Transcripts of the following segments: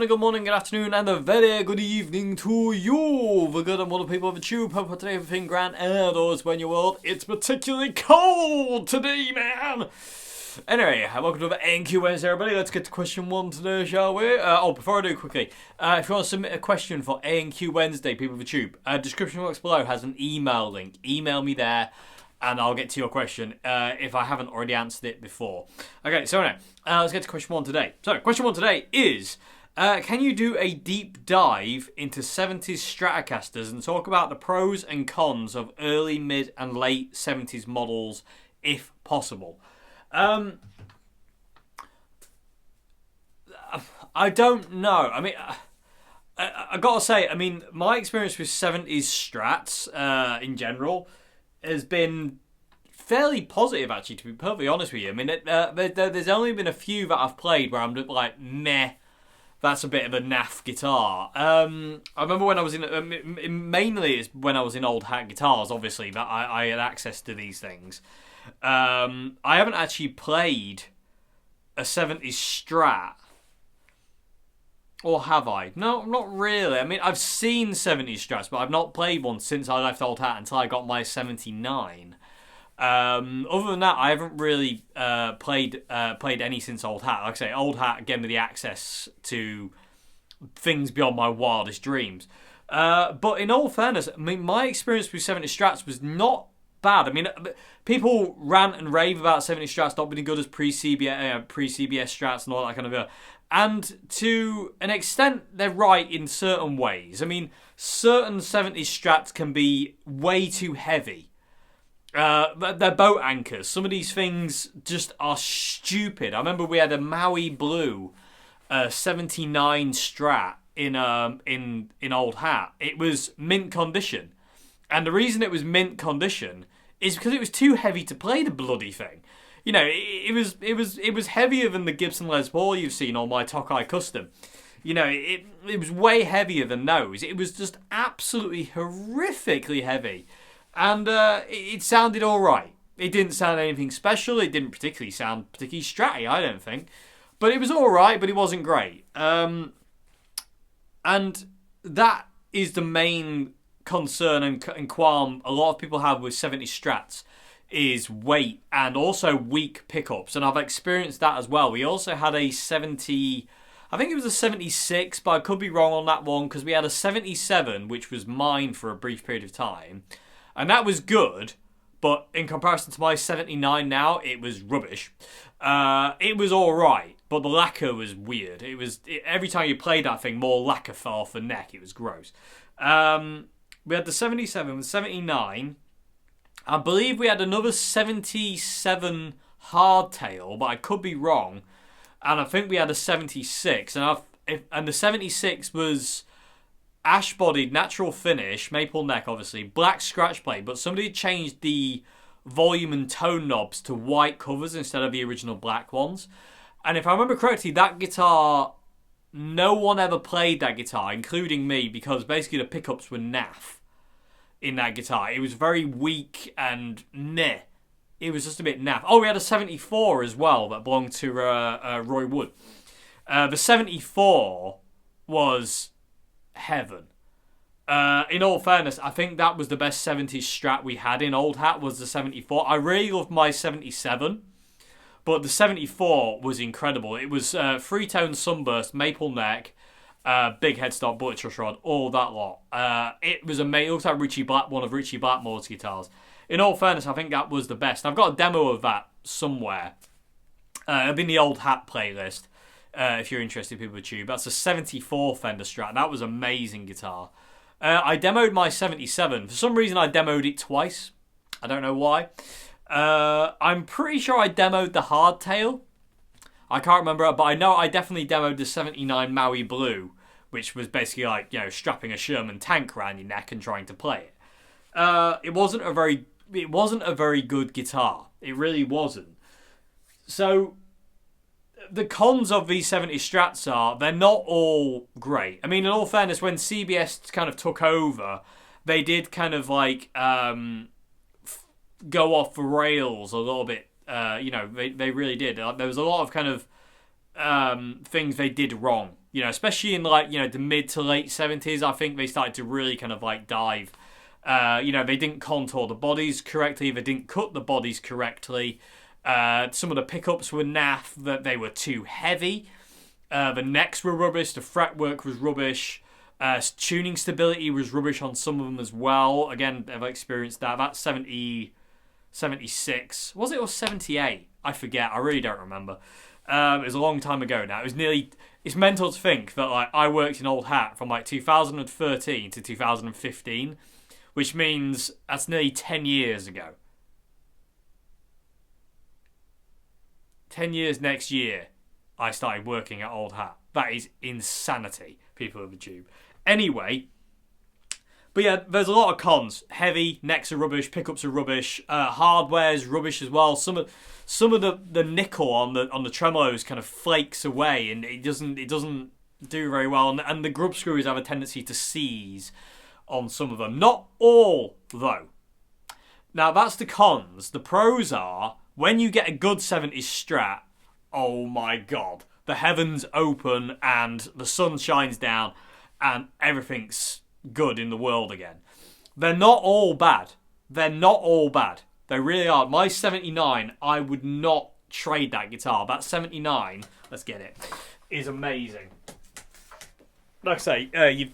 good morning, good afternoon, and a very good evening to you, the good and wonderful people of the tube. Hope today everything grand outdoors when your world. It's particularly cold today, man. Anyway, welcome to the NQ Wednesday, everybody. Let's get to question one today, shall we? Before I do, quickly, if you want to submit a question for NQ Wednesday, people of the tube, description box below has an email link. Email me there, and I'll get to your question if I haven't already answered it before. Okay, so now, let's get to question one today. So, question one today is, can you do a deep dive into 70s Stratocasters and talk about the pros and cons of early, mid, and late 70s models, if possible? I don't know. I mean, I gotta say, I mean, my experience with 70s Strats in general has been fairly positive, actually, to be perfectly honest with you. I mean, there's only been a few that I've played where I'm just like, meh, that's a bit of a naff guitar. I remember when I was mainly it's when I was in old hat guitars, obviously, that I had access to these things. I haven't actually played a 70s Strat. Or have I? No, not really. I mean, I've seen 70s Strats, but I've not played one since I left Old Hat until I got my 79. Other than that, I haven't really played any since Old Hat. Like I say, Old Hat gave me the access to things beyond my wildest dreams. But in all fairness, I mean, my experience with 70s Strats was not bad. I mean, people rant and rave about 70s Strats not being good as pre-CBS Strats and all that kind of stuff. And to an extent, they're right in certain ways. I mean, certain 70s Strats can be way too heavy. They're boat anchors. Some of these things just are stupid. I remember we had a Maui Blue 79 Strat in Old Hat. It was mint condition. And the reason it was mint condition is because it was too heavy to play the bloody thing. You know, it was heavier than the Gibson Les Paul you've seen on my Tokai Custom. You know, it was way heavier than those. It was just absolutely horrifically heavy. And it sounded alright. It didn't sound anything special. It didn't particularly sound particularly stratty, I don't think. But it was alright, but it wasn't great. And that is the main concern and qualm a lot of people have with 70 Strats. Is weight and also weak pickups, and I've experienced that as well. We also had a 70, I think it was a 76, but I could be wrong on that one because we had a 77, which was mine for a brief period of time, and that was good, but in comparison to my 79 now, it was rubbish. It was alright, but the lacquer was weird. Every time you played that thing, more lacquer fell off the neck. It was gross. We had the 77 with 79. I believe we had another 77 hardtail, but I could be wrong. And I think we had a 76. And the 76 was ash-bodied, natural finish, maple neck, obviously, black scratch plate. But somebody changed the volume and tone knobs to white covers instead of the original black ones. And if I remember correctly, that guitar, no one ever played that guitar, including me, because basically the pickups were naff. In that guitar, it was very weak and meh. It was just a bit naff. Oh, we had a 74 as well that belonged to Roy Wood. The 74 was heaven. In all fairness, I think that was the best 70s Strat we had in Old Hat was the 74. I really loved my 77, but the 74 was incredible. It was three-tone sunburst, maple neck, big headstock, bullet truss rod, all that lot. It was amazing. It looks like one of Richie Blackmore's guitars. In all fairness, I think that was the best. I've got a demo of that somewhere. It'll be in the Old Hat playlist, if you're interested, people with tube. That's a 74 Fender Strat. That was an amazing guitar. I demoed my 77. For some reason, I demoed it twice. I don't know why. I'm pretty sure I demoed the hardtail. I can't remember, but I know I definitely demoed the 79 Maui Blue, which was basically like, you know, strapping a Sherman tank around your neck and trying to play it. It wasn't a very good guitar. It really wasn't. So the cons of these 70 Strats are they're not all great. I mean, in all fairness, when CBS kind of took over, they did kind of like go off the rails a little bit. You know, they really did. There was a lot of kind of things they did wrong You know, especially in like, you know, the mid to late 70s, I think they started to really kind of like dive. You know, they didn't contour the bodies correctly. They didn't cut the bodies correctly. Some of the pickups were naff, that they were too heavy. The necks were rubbish. The fretwork was rubbish. Tuning stability was rubbish on some of them as well. Again, I've experienced that. That's 76. Was it, or 78? I forget. I really don't remember. It was a long time ago now. It's mental to think that like I worked in Old Hat from like 2013 to 2015, which means that's nearly 10 years ago. 10 years next year, I started working at Old Hat. That is insanity, people of the tube. Anyway, but yeah, there's a lot of cons. Heavy, necks are rubbish, pickups are rubbish, hardware's rubbish as well. Some of the nickel on the tremolos kind of flakes away, and it doesn't do very well. And the grub screws have a tendency to seize on some of them. Not all, though. Now that's the cons. The pros are, when you get a good 70s Strat, oh my god, the heavens open and the sun shines down and everything's good in the world again. They're not all bad. They're not all bad. They really are. My 79, I would not trade that guitar. That 79, let's get it, is amazing. Like I say, you've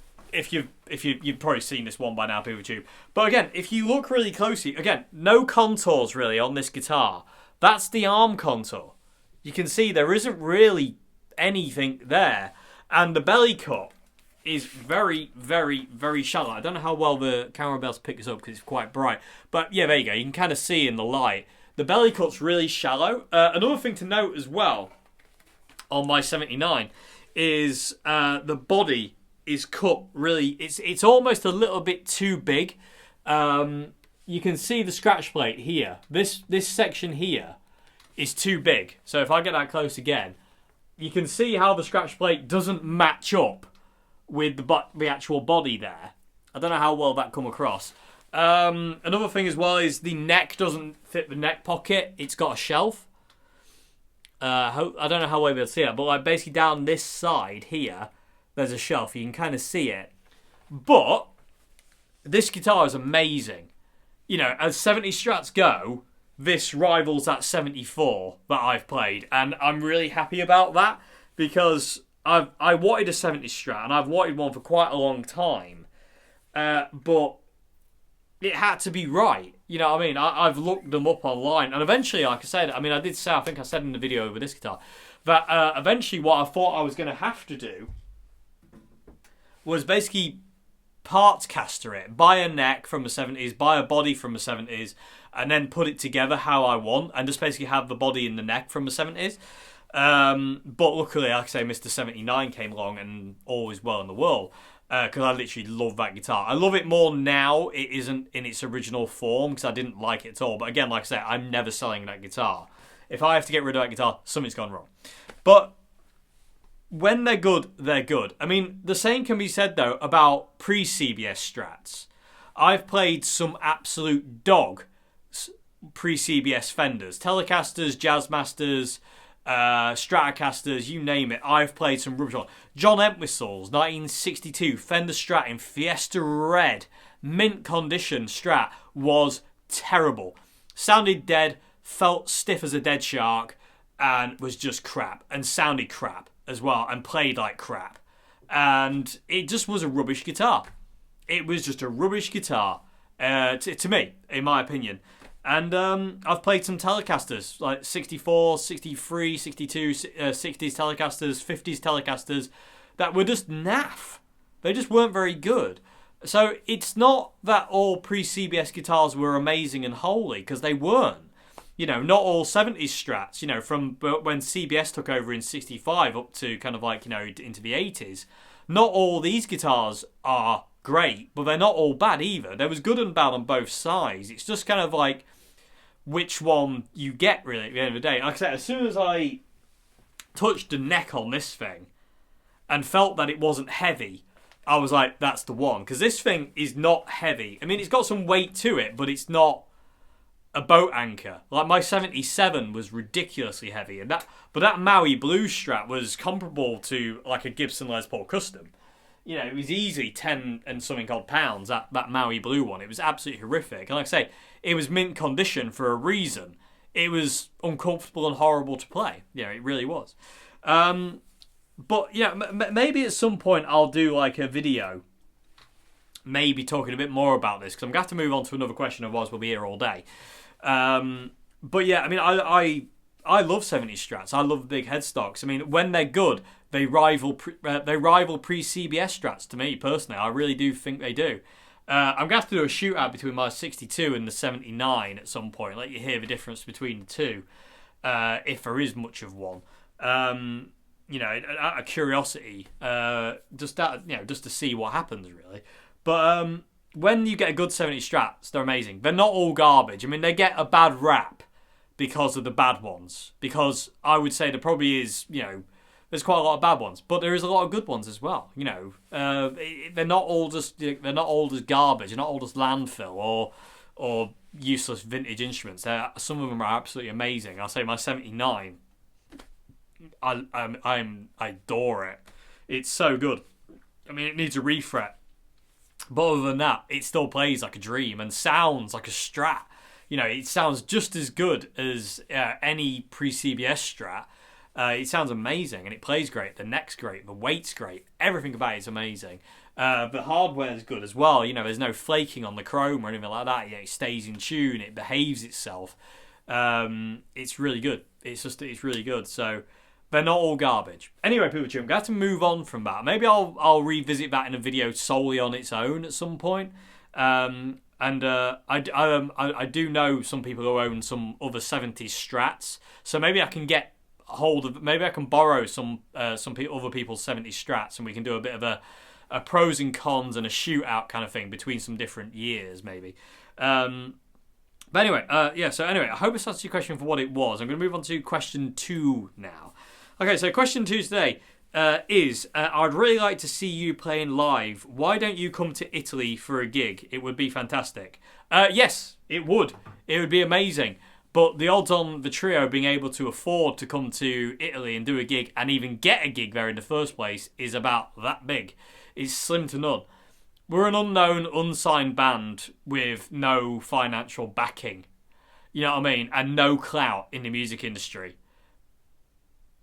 probably seen this one by now, people tube. But again, if you look really closely, again, no contours really on this guitar. That's the arm contour. You can see there isn't really anything there. And the belly cut is very, very, very shallow. I don't know how well the camera will be able to pick this up because it's quite bright. But yeah, there you go. You can kind of see in the light. The belly cut's really shallow. Another thing to note as well on my 79 is the body is cut really... It's almost a little bit too big. You can see the scratch plate here. This section here is too big. So if I get that close again, you can see how the scratch plate doesn't match up with the actual body there. I don't know how well that come across. Another thing as well is the neck doesn't fit the neck pocket. It's got a shelf. I don't know how well you'll see it, but like basically down this side here, there's a shelf. You can kind of see it. But this guitar is amazing. You know, as 70 Strats go, this rivals that 74 that I've played, and I'm really happy about that because I wanted a 70 Strat, and I've wanted one for quite a long time, but it had to be right. You know what I mean? I've looked them up online, and eventually, like I said, I mean, I think I said in the video with this guitar, that eventually what I thought I was going to have to do was basically parts caster it, buy a neck from the 70s, buy a body from the 70s, and then put it together how I want, and just basically have the body and the neck from the 70s. But luckily, like I say, Mr. 79 came along, and all is well in the world, because I literally love that guitar. I love it more now it isn't in its original form, because I didn't like it at all. But again, like I say, I'm never selling that guitar. If I have to get rid of that guitar, something's gone wrong. But when they're good, they're good. I mean, the same can be said, though, about pre-CBS Strats. I've played some absolute dog pre-CBS Fenders. Telecasters, Jazzmasters, Stratocasters, you name it. I've played some rubbish on. John Entwistle's 1962 Fender Strat in Fiesta Red, mint condition Strat, was terrible. Sounded dead, felt stiff as a dead shark, and was just crap. And sounded crap as well, and played like crap. And it just was a rubbish guitar. It was just a rubbish guitar, to me, in my opinion. And I've played some Telecasters, like 64, 63, 62, 60s Telecasters, 50s Telecasters, that were just naff. They just weren't very good. So it's not that all pre-CBS guitars were amazing and holy, because they weren't. You know, not all 70s Strats, you know, from when CBS took over in 65 up to kind of like, you know, into the 80s. Not all these guitars are great, but they're not all bad either. There was good and bad on both sides. It's just kind of like which one you get, really, at the end of the day. Like I said, as soon as I touched the neck on this thing and felt that it wasn't heavy, I was like, that's the one. Because this thing is not heavy. I mean, it's got some weight to it, but it's not a boat anchor. Like my 77 was ridiculously heavy, but that Maui Blue Strat was comparable to like a Gibson Les Paul Custom. You know, it was easily 10 and something odd pounds, that Maui Blue one. It was absolutely horrific. And like I say, it was mint condition for a reason. It was uncomfortable and horrible to play. Yeah, it really was. But yeah, maybe at some point I'll do like a video, maybe talking a bit more about this, because I'm going to have to move on to another question, otherwise we'll be here all day. But yeah, I mean, I love 70s Strats. I love big headstocks. I mean, when they're good, they rival pre-CBS Strats to me, personally. I really do think they do. I'm going to have to do a shootout between my 62 and the 79 at some point, let you hear the difference between the two, if there is much of one. You know, out of curiosity, just to see what happens, really. But when you get a good 70 Strats, they're amazing. They're not all garbage. I mean, they get a bad rap because of the bad ones. Because I would say there probably is, you know, there's quite a lot of bad ones, but there is a lot of good ones as well. You know, they're not all just garbage. They're not all just landfill or useless vintage instruments. Some of them are absolutely amazing. I'll say my 79. I adore it. It's so good. I mean, it needs a refret, but other than that, it still plays like a dream and sounds like a Strat. You know, it sounds just as good as any pre-CBS Strat. It sounds amazing and it plays great. The neck's great. The weight's great. Everything about it is amazing. The hardware's good as well. You know, there's no flaking on the chrome or anything like that. Yeah, it stays in tune. It behaves itself. It's really good. It's really good. So they're not all garbage. Anyway, people, I'm going to have to move on from that. Maybe I'll revisit that in a video solely on its own at some point. And I do know some people who own some other 70s Strats. So maybe I can get hold of, maybe I can borrow some other people's 70s Strats, and we can do a bit of a pros and cons and a shootout kind of thing between some different years, maybe. But anyway, so anyway, I hope this answers your question for what it was. I'm going to move on to question 2 now. Okay, so question 2 today is, I'd really like to see you playing live. Why don't you come to Italy for a gig? It would be fantastic. Yes, it would. It would be amazing. But the odds on the trio being able to afford to come to Italy and do a gig and even get a gig there in the first place is about that big. It's slim to none. We're an unknown, unsigned band with no financial backing. You know what I mean? And no clout in the music industry.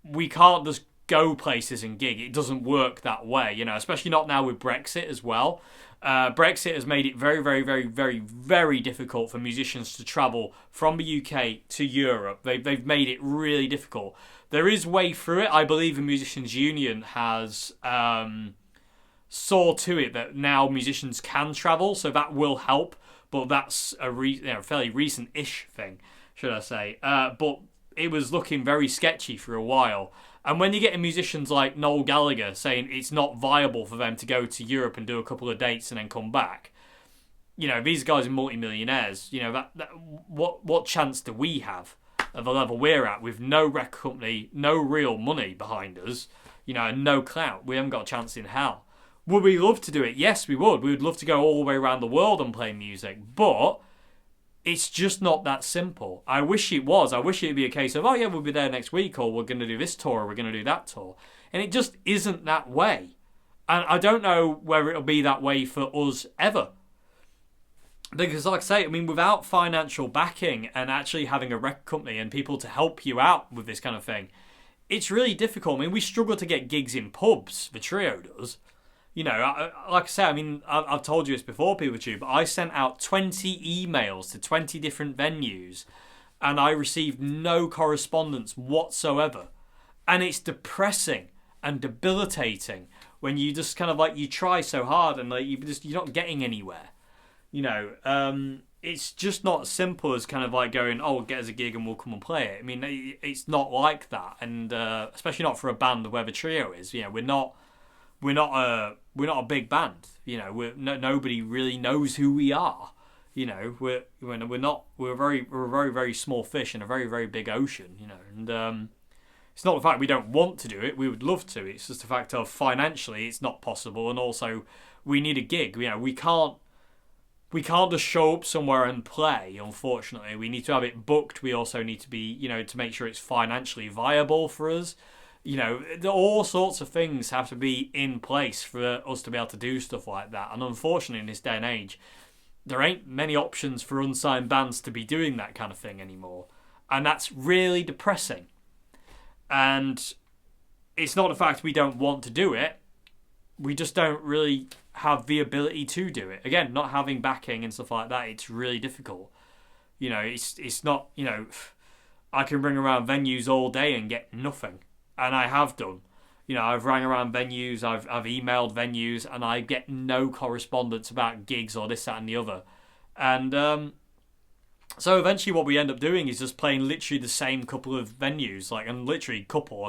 We can't just go places and gig. It doesn't work that way, you know, especially not now with Brexit as well. Brexit has made it very, very, very, very, very difficult for musicians to travel from the UK to Europe. They've made it really difficult. There is way through it. I believe the Musicians Union has saw to it that now musicians can travel, so that will help. But that's a fairly recent-ish thing, should I say. But it was looking very sketchy for a while. And when you get musicians like Noel Gallagher saying it's not viable for them to go to Europe and do a couple of dates and then come back, you know, these guys are multi-millionaires. You know, what chance do we have at the level we're at with no record company, no real money behind us, you know, and no clout? We haven't got a chance in hell. Would we love to do it? Yes, we would. We would love to go all the way around the world and play music, but it's just not that simple. I wish it was. I wish it'd be a case of, oh yeah, we'll be there next week, or we're going to do this tour, or we're going to do that tour. And it just isn't that way. And I don't know whether it'll be that way for us ever. Because like I say, I mean, without financial backing and actually having a record company and people to help you out with this kind of thing, it's really difficult. I mean, we struggle to get gigs in pubs, the trio does. You know, like I say, I mean, I've told you this before, PeopleTube, but I sent out 20 emails to 20 different venues and I received no correspondence whatsoever. And it's depressing and debilitating when you just kind of like, you try so hard and like you're not getting anywhere. You know, it's just not as simple as kind of like going, oh, get us a gig and we'll come and play it. I mean, it's not like that. And especially not for a band where the trio is. You know, we're not a big band, you know. Nobody really knows who we are, you know. We're a very, very small fish in a very, very big ocean, you know. And it's not the fact we don't want to do it; we would love to. It's just the fact of financially it's not possible, and also we need a gig. You know, we can't we can't just show up somewhere and play, unfortunately. We need to have it booked. We also need to be, to make sure it's financially viable for us. All sorts of things have to be in place for us to be able to do stuff like that. And unfortunately, in this day and age, there ain't many options for unsigned bands to be doing that kind of thing anymore. And that's really depressing. And it's not the fact we don't want to do it. We just don't really have the ability to do it. Again, not having backing and stuff like that, it's really difficult. It's not, I can ring around venues all day and get nothing. And I have done. I've rang around venues, I've emailed venues, and I get no correspondence about gigs or this, that, and the other. And so eventually what we end up doing is just playing literally the same couple of venues,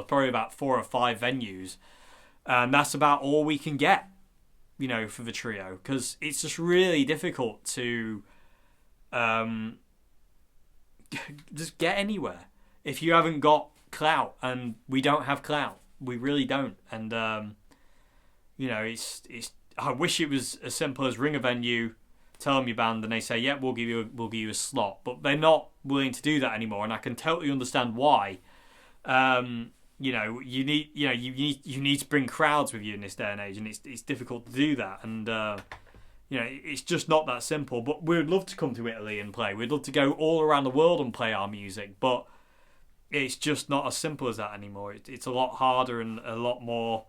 probably about 4 or 5 venues. And that's about all we can get, for the trio. Because it's just really difficult to just get anywhere if you haven't got clout, and we don't have clout. We really don't. And it's I wish it was as simple as ring a venue, tell them your band, and they say, yeah, we'll give you a slot. But they're not willing to do that anymore, and I can totally understand why. You need to bring crowds with you in this day and age, and it's difficult to do that. And it's just not that simple. But we would love to come to Italy and play. We'd love to go all around the world and play our music, but it's just not as simple as that anymore. It's a lot harder and a lot more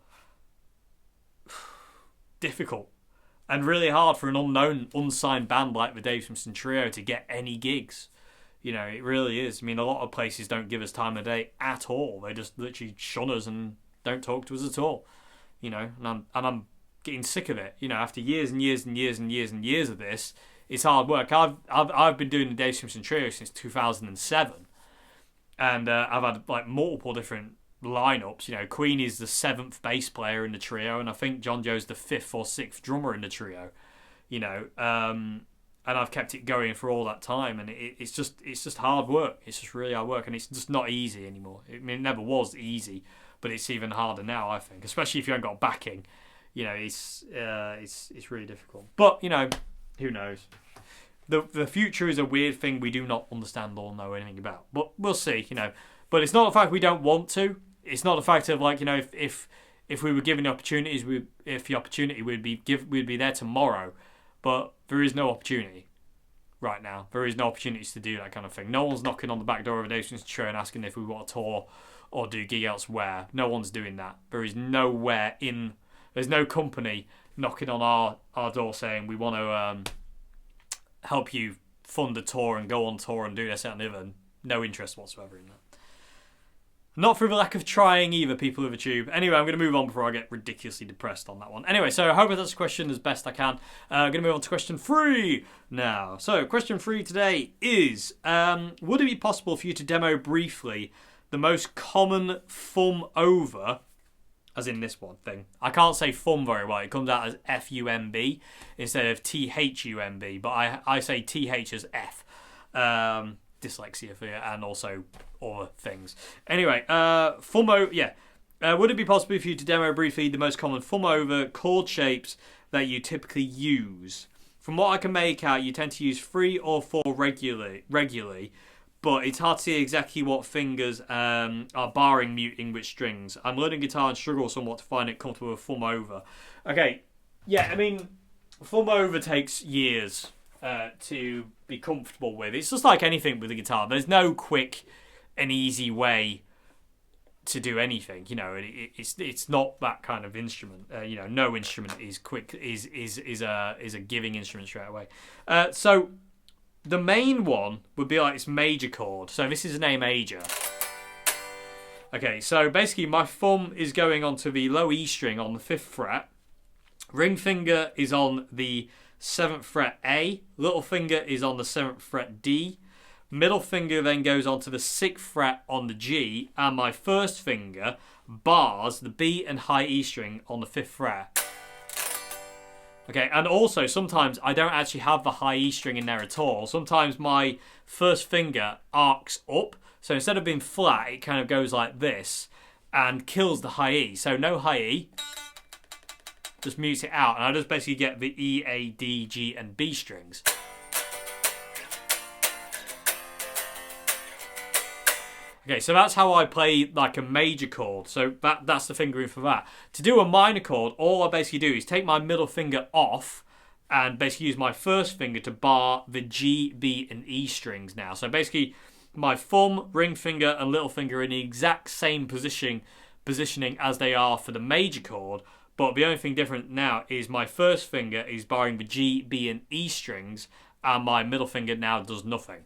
difficult, and really hard for an unknown, unsigned band like the Dave Simpson Trio to get any gigs. It really is. I mean, a lot of places don't give us time of day at all. They just literally shun us and don't talk to us at all. And I'm getting sick of it. After years and years and years and years and years of this, it's hard work. I've been doing the Dave Simpson Trio since 2007. And I've had multiple different lineups. Queen is the 7th bass player in the trio, and I think John Joe's the 5th or 6th drummer in the trio. And I've kept it going for all that time, and it's just hard work. It's just really hard work, and it's just not easy anymore. It never was easy, but it's even harder now, I think, especially if you haven't got backing. It's really difficult. But who knows? The future is a weird thing we do not understand or know anything about. But we'll see, But it's not the fact we don't want to. It's not the fact of if we were given the opportunities, if the opportunity we'd be there tomorrow. But there is no opportunity right now. There is no opportunities to do that kind of thing. No one's knocking on the back door of a Dave Simpson Trio and asking if we want to tour or do gig elsewhere. No one's doing that. There is there's no company knocking on our door saying we want to help you fund a tour and go on tour and do this, that, and the other. No interest whatsoever in that. Not through the lack of trying either, people of the tube. Anyway, I'm going to move on before I get ridiculously depressed on that one. Anyway, so I hope I answered this question as best I can. I'm going to move on to question 3 now. So, question 3 today is, would it be possible for you to demo briefly the most common thumb over, as in this one thing. I can't say thumb very well. It comes out as F-U-M-B instead of T-H-U-M-B, but I say T-H as F. Dyslexia for you, and also other things. Anyway, thumb over, would it be possible for you to demo briefly the most common thumb over chord shapes that you typically use? From what I can make out, you tend to use 3 or 4 regularly, but it's hard to see exactly what fingers are barring muting which strings. I'm learning guitar and struggle somewhat to find it comfortable with thumb over. Okay, yeah, I mean, thumb over takes years to be comfortable with. It's just like anything with the guitar. There's no quick and easy way to do anything. It's not that kind of instrument. No instrument is quick. Is a giving instrument straight away. So the main one would be like this major chord. So this is an A major. Okay, so basically my thumb is going onto the low E string on the 5th fret. Ring finger is on the 7th fret A. Little finger is on the 7th fret D. Middle finger then goes onto the 6th fret on the G. And my first finger bars the B and high E string on the 5th fret. Okay, and also sometimes I don't actually have the high E string in there at all. Sometimes my first finger arcs up. So instead of being flat, it kind of goes like this and kills the high E. So no high E. just mutes it out, and I just basically get the E, A, D, G, and B strings. Okay, so that's how I play like a major chord. So that's the fingering for that. To do a minor chord, all I basically do is take my middle finger off and basically use my first finger to bar the G, B, and E strings now. So basically, my thumb, ring finger, and little finger are in the exact same positioning as they are for the major chord. But the only thing different now is my first finger is barring the G, B, and E strings, and my middle finger now does nothing.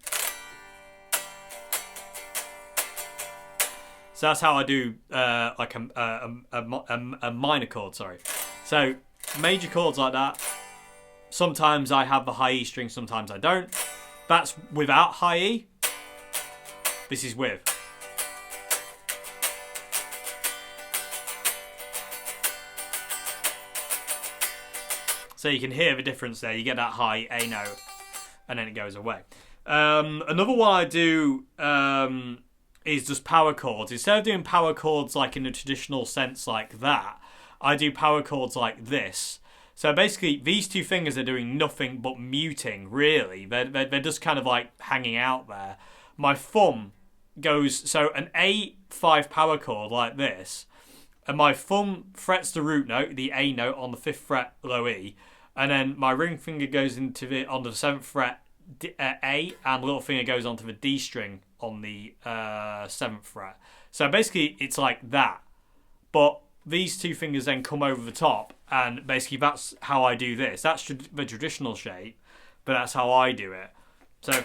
So that's how I do like a minor chord, sorry. So major chords like that, sometimes I have the high E string, sometimes I don't. That's without high E. This is with. So you can hear the difference there. You get that high A note and then it goes away. Another one I do is just power chords. Instead of doing power chords like in a traditional sense like that, I do power chords like this. So basically, these two fingers are doing nothing but muting, really. They're just kind of like hanging out there. My thumb goes, so an A5 power chord like this, and my thumb frets the root note, the A note, on the 5th fret, low E, and then my ring finger goes into on the 7th fret, A, and little finger goes onto the D string on the 7th fret. So basically it's like that, but these two fingers then come over the top, and basically that's how I do this. That's the traditional shape, but that's how I do it. So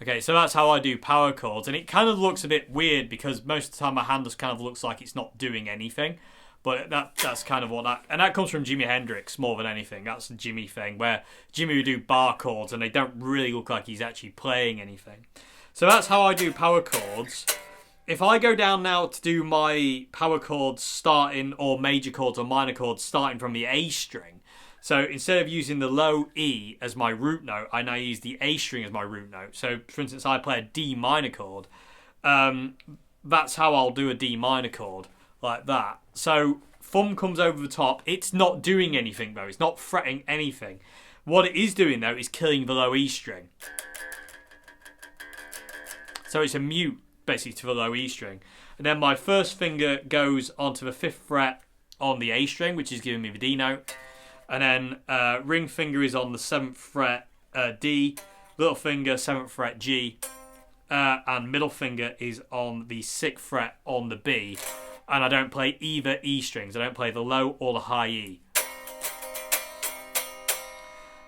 okay, so that's how I do power chords, and it kind of looks a bit weird because most of the time my hand just kind of looks like it's not doing anything. But that's kind of what that... And that comes from Jimi Hendrix more than anything. That's the Jimi thing, where Jimi would do bar chords and they don't really look like he's actually playing anything. So that's how I do power chords. If I go down now to do my power chords starting, or major chords or minor chords starting from the A string. So instead of using the low E as my root note, I now use the A string as my root note. So for instance, I play a D minor chord. That's how I'll do a D minor chord. Like that. So thumb comes over the top. It's not doing anything though. It's not fretting anything. What it is doing though is killing the low E string. So it's a mute basically to the low E string. And then my first finger goes onto the 5th fret on the A string, which is giving me the D note. And then ring finger is on the 7th fret D. Little finger 7th fret G. And middle finger is on the 6th fret on the B. And I don't play either E strings. I don't play the low or the high E.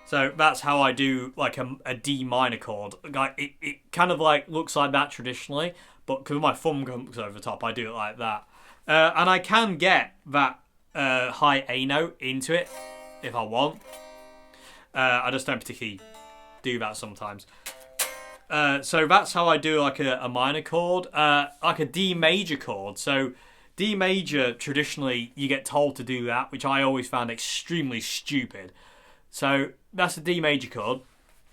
So that's how I do like a D minor chord. Like it kind of like looks like that traditionally, but because my thumb comes over the top, I do it like that. And I can get that high A note into it if I want. I just don't particularly do that sometimes. So that's how I do like a minor chord, like a D major chord. So D major, traditionally, you get told to do that, which I always found extremely stupid. So that's a D major chord.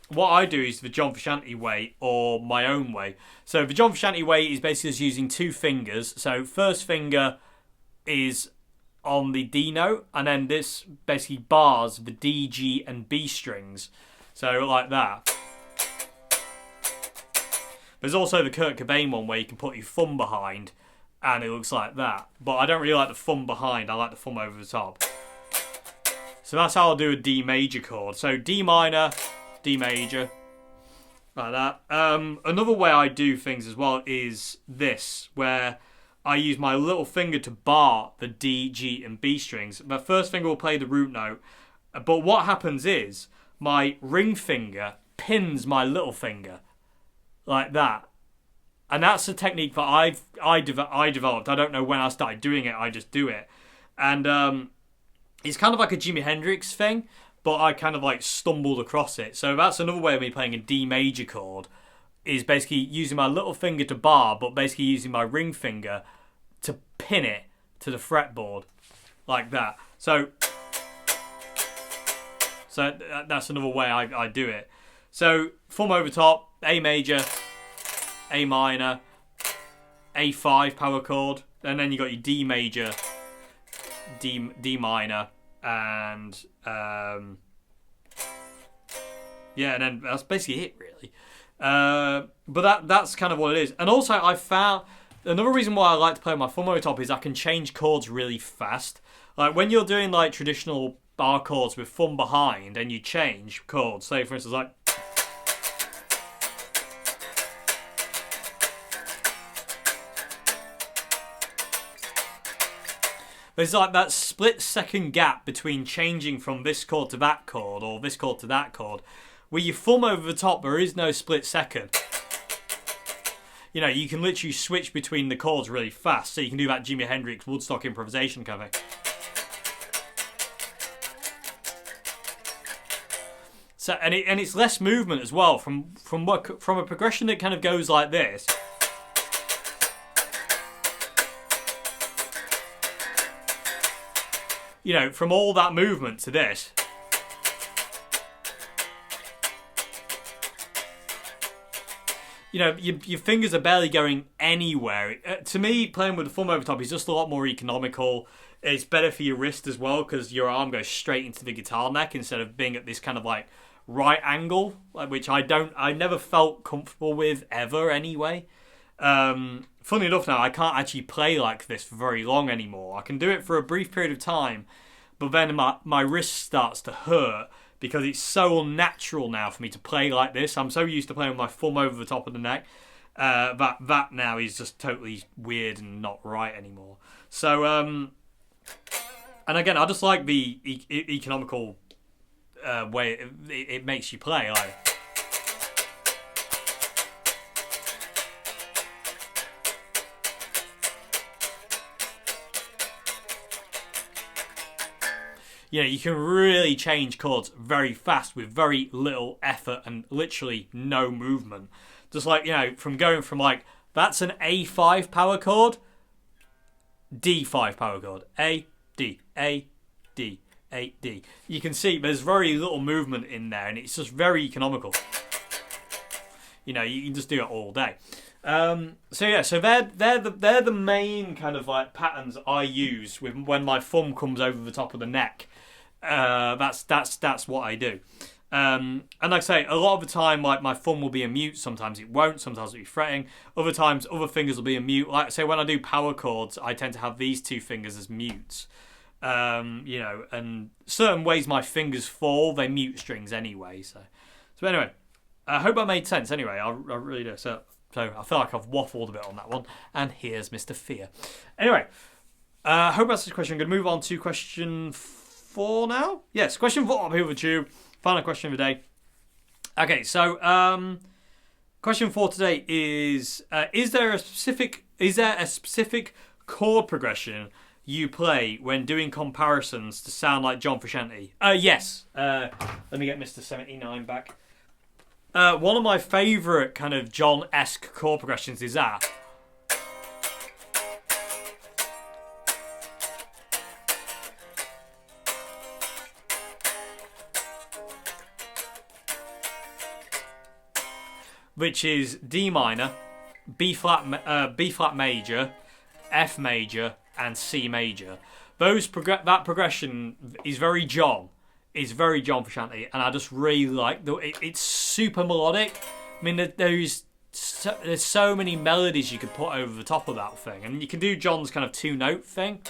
What I do is the John Frusciante way or my own way. So the John Frusciante way is basically just using two fingers. So first finger is on the D note, and then this basically bars the D, G, and B strings. So like that. There's also the Kurt Cobain one where you can put your thumb behind and it looks like that. But I don't really like the thumb behind, I like the thumb over the top. So that's how I'll do a D major chord. So D minor, D major, like that. Another way I do things as well is this, where I use my little finger to bar the D, G, and B strings. My first finger will play the root note, but what happens is my ring finger pins my little finger, like that. And that's a technique that I developed. I don't know when I started doing it, I just do it. And it's kind of like a Jimi Hendrix thing, but I kind of like stumbled across it. So that's another way of me playing a D major chord, is basically using my little finger to bar, but basically using my ring finger to pin it to the fretboard, like that. So that's another way I do it. So thumb over top, A major, A minor, A5 power chord, and then you got your D major, D minor, and yeah, and then that's basically it, really. But that's kind of what it is. And also, I found another reason why I like to play on my thumb over top is I can change chords really fast. Like when you're doing like traditional bar chords with thumb behind, and you change chords. Say, for instance, like. There's like that split-second gap between changing from this chord to that chord, or this chord to that chord. With your thumb over the top, there is no split second. You know, you can literally switch between the chords really fast, so you can do that Jimi Hendrix Woodstock improvisation cover. So, and it's less movement as well from a progression that kind of goes like this. You know, from all that movement to this. You know, your fingers are barely going anywhere. To me, playing with the thumb over top is just a lot more economical. It's better for your wrist as well, because your arm goes straight into the guitar neck instead of being at this kind of like right angle, which I never felt comfortable with ever anyway. Funny enough now, I can't actually play like this for very long anymore. I can do it for a brief period of time, but then my wrist starts to hurt because it's so unnatural now for me to play like this. I'm so used to playing with my thumb over the top of the neck that now is just totally weird and not right anymore. So, and again, I just like the economical way it makes you play, like. You know, you can really change chords very fast with very little effort and literally no movement. Just like, you know, from going from like, that's an A5 power chord, D5 power chord, A, D, A, D, A, D. You can see there's very little movement in there, and it's just very economical. You know, you can just do it all day. So yeah, so they're the main kind of like patterns I use when my thumb comes over the top of the neck. That's what I do. And like I say, a lot of the time, like my thumb will be a mute. Sometimes it won't. Sometimes it'll be fretting. Other times, other fingers will be a mute. Like say, when I do power chords, I tend to have these two fingers as mutes. You know, and certain ways my fingers fall, they mute strings anyway. So anyway, I hope I made sense. Anyway, I really do. So I feel like I've waffled a bit on that one. And here's Mr. Fear. Anyway, I hope that's the question. I'm going to move on to question 4 now. Yes, question 4 up here with you. Final question of the day. Okay, so question 4 today is there a specific chord progression you play when doing comparisons to sound like John Frusciante? Yes. Let me get Mr. 79 back. One of my favourite kind of John-esque chord progressions is that. Which is D minor, B flat major, F major, and C major. That progression is very John. It's very John Frusciante, and I just really like it's super melodic. I mean, there's so many melodies you could put over the top of that thing, and you can do John's kind of 2-note thing.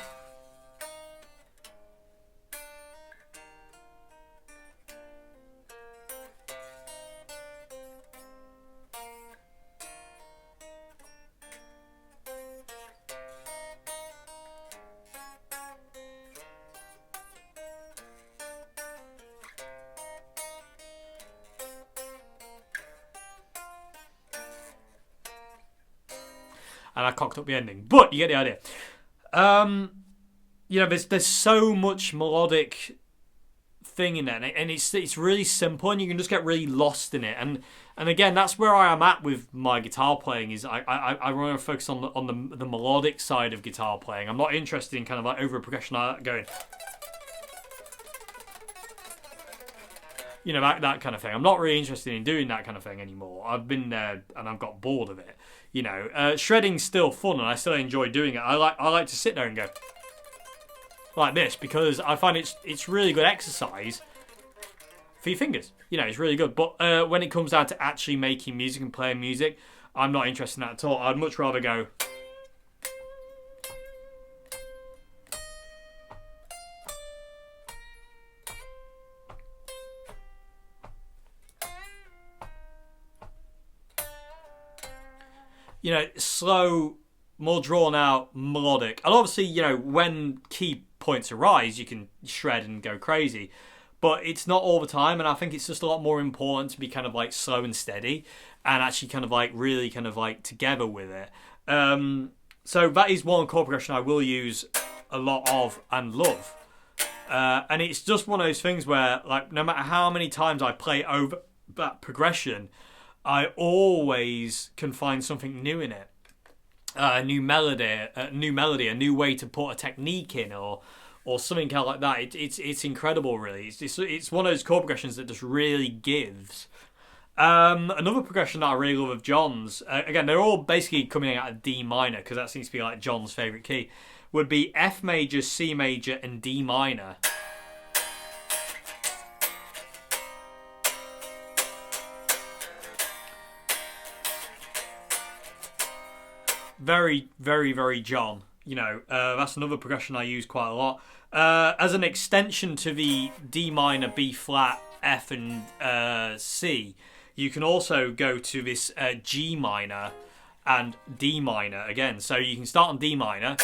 And I cocked up the ending, but you get the idea. You know, there's so much melodic thing in there, and it's really simple, and you can just get really lost in it. And again, that's where I am at with my guitar playing. Is I want to focus on the melodic side of guitar playing. I'm not interested in kind of like over a progression like that going. You know, that kind of thing. I'm not really interested in doing that kind of thing anymore. I've been there and I've got bored of it. You know, shredding's still fun and I still enjoy doing it. I like to sit there and go like this because I find it's really good exercise for your fingers. You know, it's really good. But when it comes down to actually making music and playing music, I'm not interested in that at all. I'd much rather go. You know, slow, more drawn out, melodic. And obviously, you know, when key points arise, you can shred and go crazy. But it's not all the time, and I think it's just a lot more important to be kind of like slow and steady and actually kind of like really kind of like together with it. So that is one chord progression I will use a lot of and love. And it's just one of those things where, like, no matter how many times I play over that progression, I always can find something new in it. A new melody, a new way to put a technique in, or something kind of like that. It's incredible, really. It's one of those chord progressions that just really gives. Another progression that I really love of John's, again, they're all basically coming out of D minor because that seems to be like John's favourite key, would be F major, C major, and D minor. Very, very, very John. You know, that's another progression I use quite a lot. As an extension to the D minor, B flat, F, and C, you can also go to this G minor and D minor again. So you can start on D minor,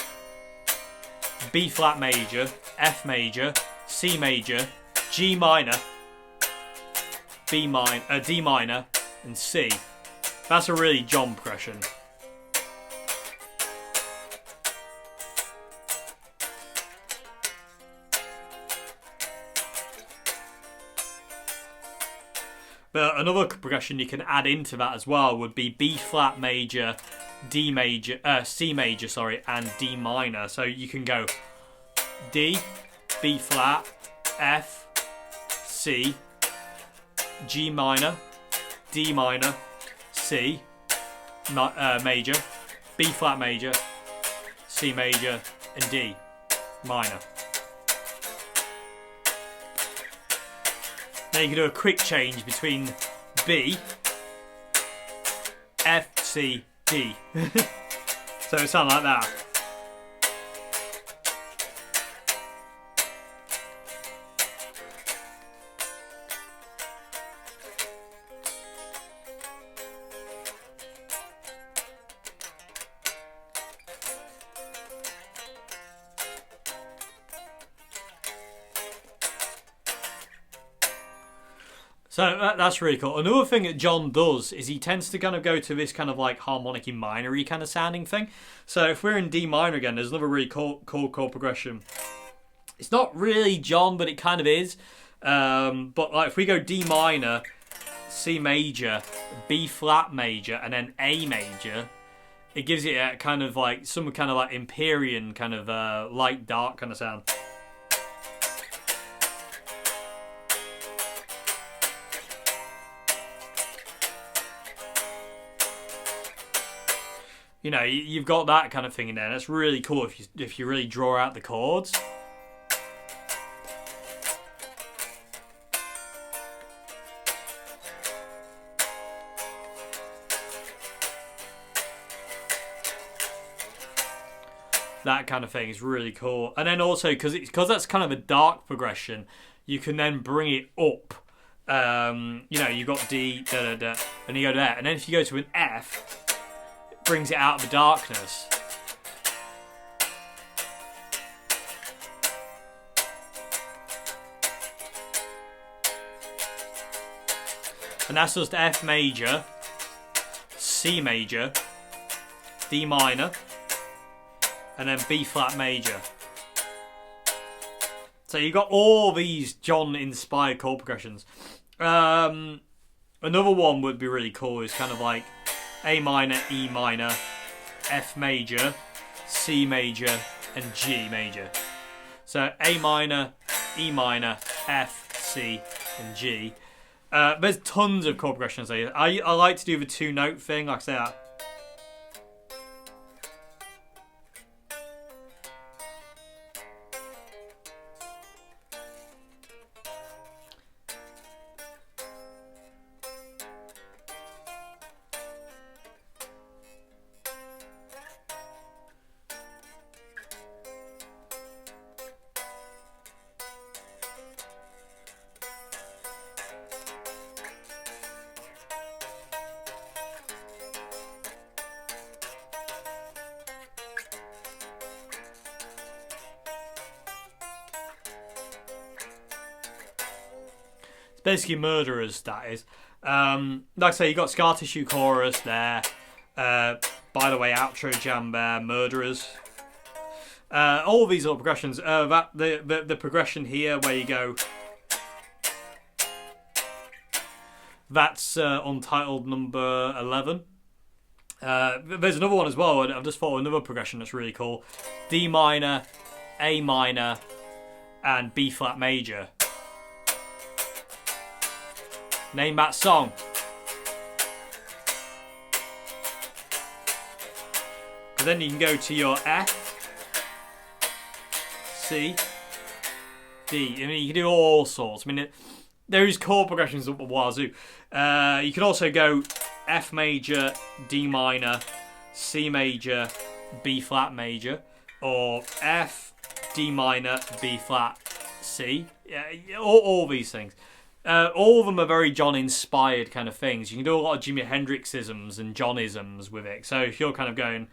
B flat major, F major, C major, G minor, D minor, and C. That's a really John progression. But another progression you can add into that as well would be B flat major, D major, C major, sorry, and D minor. So you can go D, B flat, F, C, G minor, D minor, C major, B flat major, C major, and D minor. Now you can do a quick change between B, F, C, D. So it sounds like that. So that's really cool. Another thing that John does is he tends to kind of go to this kind of like harmonic in minor-y kind of sounding thing. So if we're in D minor again, there's another really cool chord progression. It's not really John, but it kind of is. But like if we go D minor, C major, B flat major, and then A major, it gives it a kind of like some kind of like Empyrean kind of light dark kind of sound. You know, you've got that kind of thing in there. That's really cool if you really draw out the chords. That kind of thing is really cool. And then also, because that's kind of a dark progression, you can then bring it up. You know, you've got D, da, da, da, and you go to there. And then if you go to an F, brings it out of the darkness. And that's just F major, C major, D minor, and then B flat major. So you've got all these John-inspired chord progressions. Another one would be really cool is kind of like A minor, E minor, F major, C major, and G major. So A minor, E minor, F, C, and G. There's tons of chord progressions. I like to do the 2-note thing. Like I say, it's basically murderers, that is. Like I say, you got scar tissue chorus there. By the way, outro jam there, murderers. All these little progressions. The progression here where you go. That's Untitled number 11. There's another one as well. I've just thought of another progression that's really cool. D minor, A minor, and B flat major. Name that song. And then you can go to your F, C, D. I mean, you can do all sorts. I mean, there is chord progressions up the wazoo. You can also go F major, D minor, C major, B flat major, or F, D minor, B flat, C. Yeah, all these things. All of them are very John-inspired kind of things. You can do a lot of Jimi Hendrix-isms and John-isms with it. So if you're kind of going...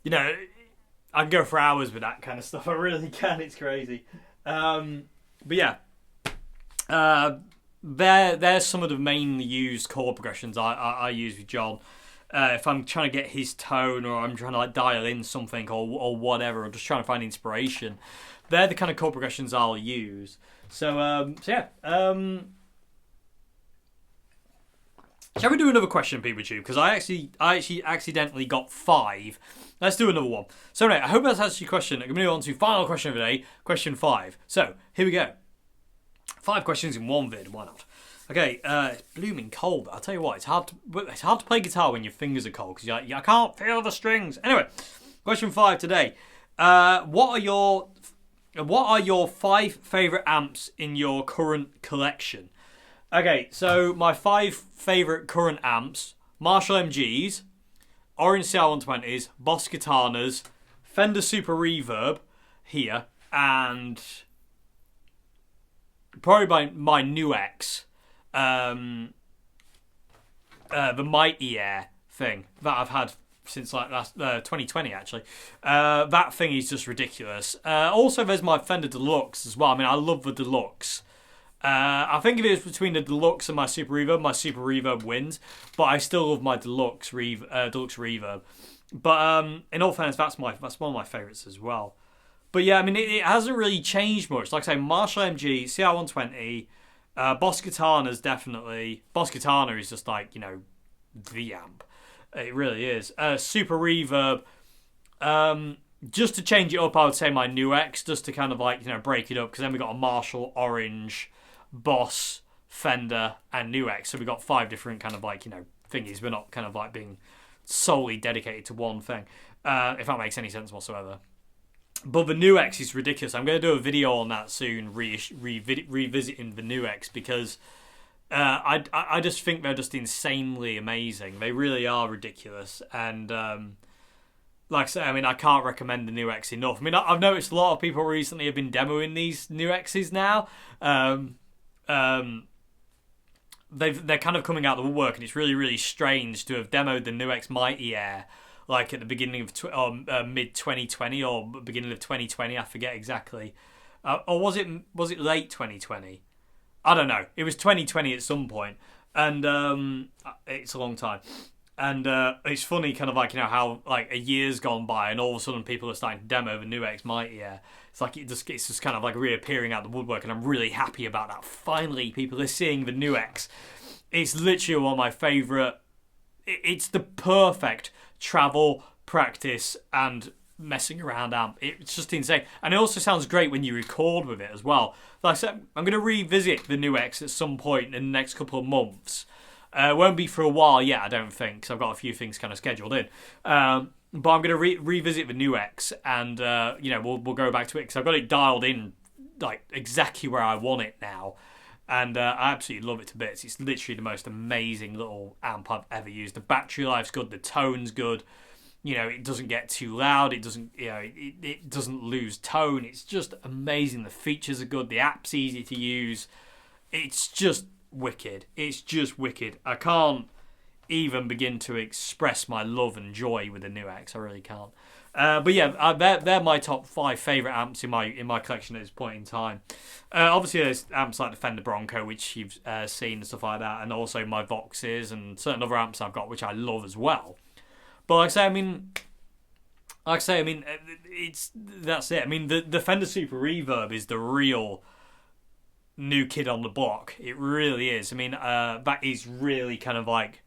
You know, I can go for hours with that kind of stuff. I really can. It's crazy. But yeah, there's some of the mainly used chord progressions I use with John. If I'm trying to get his tone, or I'm trying to like dial in something, or whatever, or just trying to find inspiration, they're the kind of chord progressions I'll use. So yeah. Shall we do another question, Pikachu? Because I actually accidentally got 5. Let's do another one. So anyway, I hope that's answered your question. I'm going to move on to final question of the day, question 5. So here we go. 5 questions in one vid. Why not? Okay, it's blooming cold. I'll tell you what, it's hard to play guitar when your fingers are cold because you're like, I can't feel the strings. Anyway, question 5 today. What are your 5 favourite amps in your current collection? Okay, so my 5 favourite current amps: Marshall MGs, Orange CR120s, Boss Katanas, Fender Super Reverb here, and probably my new X, the Mighty Air thing that I've had since like last 2020 actually. That thing is just ridiculous. Also, there's my Fender Deluxe as well. I mean, I love the Deluxe. I think if it was between the Deluxe and my Super Reverb wins, but I still love my Deluxe Reverb. But in all fairness, that's one of my favourites as well. But yeah, I mean, it hasn't really changed much. Like I say, Marshall MG, CR120, Boss Katanas definitely. Boss Katana is just like, you know, the amp. It really is. Super Reverb. Just to change it up, I would say my new X, just to kind of like, you know, break it up, because then we got a Marshall, Orange, Boss, Fender, and new X. So we got 5 different kind of like, you know, thingies. We're not kind of like being solely dedicated to one thing, if that makes any sense whatsoever. But the new X is ridiculous. I'm going to do a video on that soon, revisiting the new X, because I just think they're just insanely amazing. They really are ridiculous. And like I say, I mean, I can't recommend the new X enough. I mean, I've noticed a lot of people recently have been demoing these new X's now. They're kind of coming out of the woodwork, and it's really, really strange to have demoed the new X Mighty Air like at the beginning of mid 2020 or beginning of 2020. I forget exactly, or was it late 2020? I don't know. It was 2020 at some point, and it's a long time. And it's funny, kind of like, you know, how like a year's gone by, and all of a sudden people are starting to demo the new X Mighty Air. It's like it's just kind of like reappearing out of the woodwork, and I'm really happy about that. Finally, people are seeing the new X. It's literally one of my favourite. It's the perfect travel, practice, and messing around amp. It's just insane, and it also sounds great when you record with it as well. Like I said, I'm going to revisit the new X at some point in the next couple of months. It won't be for a while yet, I don't think, because I've got a few things kind of scheduled in. But I'm going to revisit the new X, and you know, we'll go back to it, because I've got it dialed in like exactly where I want it now, and I absolutely love it to bits. It's literally the most amazing little amp I've ever used. The battery life's good, the tone's good. You know, it doesn't get too loud. It doesn't, you know, it doesn't lose tone. It's just amazing. The features are good. The app's easy to use. It's just wicked. It's just wicked. I can't even begin to express my love and joy with the new X. I really can't. But yeah, they're my top 5 favourite amps in my collection at this point in time. Obviously, there's amps like the Fender Bronco, which you've seen and stuff like that, and also my Voxes and certain other amps I've got, which I love as well. But like I say, that's it. I mean, the Fender Super Reverb is the real new kid on the block. It really is. I mean, that is really kind of like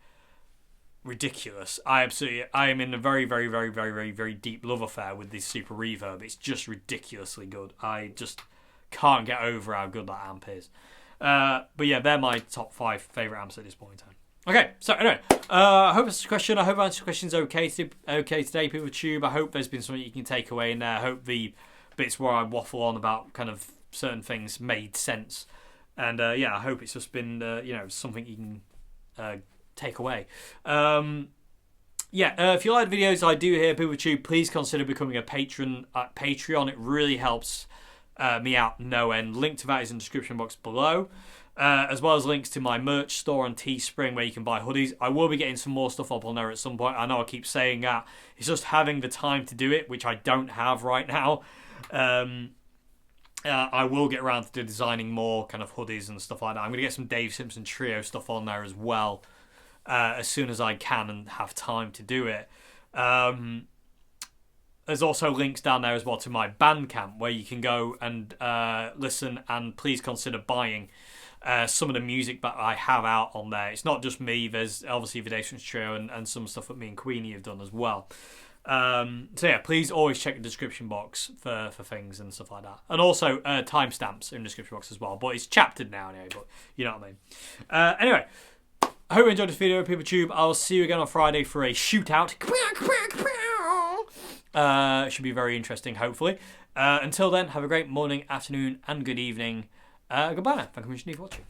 ridiculous. I am in a very, very, very, very, very, very deep love affair with this Super Reverb. It's just ridiculously good. I just can't get over how good that amp is. But yeah, they're my top 5 favourite amps at this point in time. Okay, so anyway, I hope that's a question. I hope I answered questions okay today, people tube. I hope there's been something you can take away in there. I hope the bits where I waffle on about kind of certain things made sense. And yeah, I hope it's just been you know, something you can take away. Yeah, if you like the videos I do here, people tube, please consider becoming a patron at Patreon. It really helps me out no end. Link to that is in the description box below. As well as links to my merch store on Teespring, where you can buy hoodies. I will be getting some more stuff up on there at some point. I know I keep saying that. It's just having the time to do it, which I don't have right now. I will get around to designing more kind of hoodies and stuff like that. I'm going to get some Dave Simpson Trio stuff on there as well, as soon as I can and have time to do it. There's also links down there as well to my Bandcamp, where you can go and listen, and please consider buying some of the music that I have out on there. It's not just me. There's obviously the Dave Simpson Trio and some stuff that me and Queenie have done as well. So yeah, please always check the description box for things and stuff like that. And also timestamps in the description box as well. But it's chaptered now anyway, but you know what I mean. Anyway, I hope you enjoyed this video, people tube. I'll see you again on Friday for a shootout. It should be very interesting, hopefully. Until then, have a great morning, afternoon, and good evening. Goodbye now. Thank you for watching.